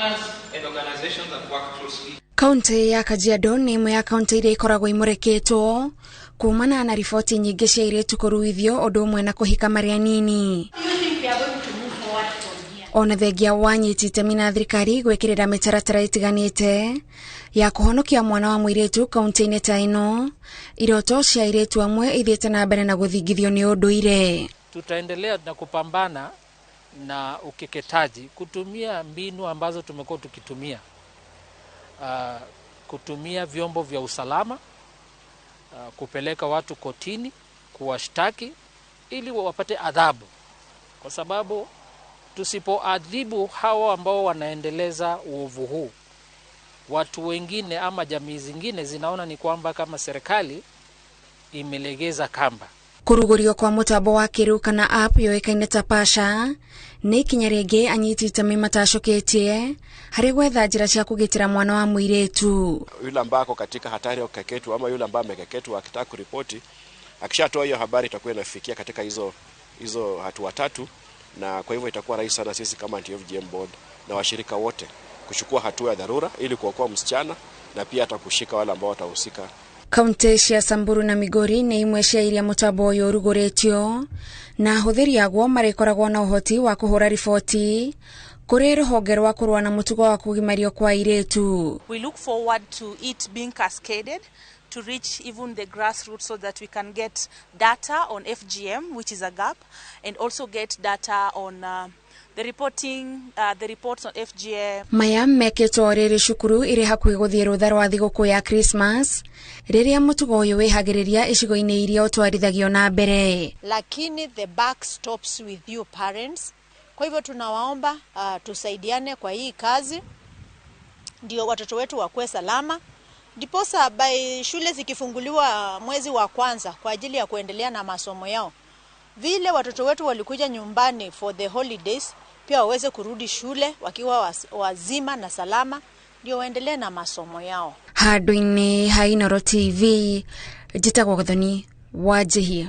partners and organizations that work closely. Kaunti ya Kajiado ni imwe ya kaunti iria ikoragwo imureketwo kumana na riboti nyingi cia airĩtu kũruithio ũndũ ũmwe na kũhika marĩ anini. Ona thengia wa nyiti itemi na thirikari gwĩkĩrĩra mĩtaratara itiganĩte ya kũhonokia mwana wa mũirĩtu kaunti-inĩ ta ĩno, iroto cia airĩtu amwe ithiĩte na mbere na gũthingithio nĩ ũndũire. Tutaendelea na kupambana na ukeketaji, kutumia mbinu ambazo tumekuwa tukitumia, kutumia vyombo vya usalama, kupeleka watu kotini, kuwashtaki ili wapate adhabu, kwa sababu tusipoadhibu hawa ambao wanaendeleza uovu huu, watu wengine ama jamii zingine zinaona ni kwamba kama serikali imelegeza kamba. Kurugurio kwa mutambo wa kĩrĩu kana app yoĩkaine ta Pasha nĩ ikinya rĩngĩ anyiti itemi matacoketie harĩ gwetha njĩra cia kũgitĩra mwana wa mũirĩtu. Yule ambaye ako katika hatari ya kukeketwa ama yule ambaye amekeketwa akitaka kuripoti, akishatoa hiyo habari itakuwa inafikia katika hizo hatua tatu, na kwa hivyo itakuwa rahisi sana sisi kama anti-FGM board na washirika wote kuchukua hatua ya dharura ili kuokoa msichana na pia hata kushika wale ambao watahusika. Kaunti cia Samburu na Migori nĩ imwe cia iria mutambo ũyũ ũrugũrĩtio na ahũthĩri aguo marĩkoragwo na ũhoti wa kũhũra riboti kũrĩ rũhonge rwa kũrũa na mũtugo wa kũgimario kwa airĩtu. We look forward to it being cascaded to reach even the grassroots so that we can get data on FGM, which is a gap, and also get data on the reports on FGM. Maya mekĩtwo rĩrĩ cukuru irĩ hakuhĩ gũthiĩ rũtha rwa thigũkũ ya Christmas rĩrĩa mũtugo ũyũ wĩhagĩrĩria icigo-inĩ iria ũtwarithagio na mbere. Lakini the buck stops with you parents. Kwa hivyo tunawaomba tusaidiane kwa hii kazi ndio watoto wetu wakuwe salama. Ndiposa shule zikifunguliwa mwezi wa kwanza kwa ajili ya kuendelea na masomo yao, vile watoto wetu walikuja nyumbani for the holidays pia waweze kurudi shule wakiwa wazima na salama, ndio waendelee na masomo yao. Handũ-inĩ ha Inooro TV, njĩtagwo Gathoni Wanjihia.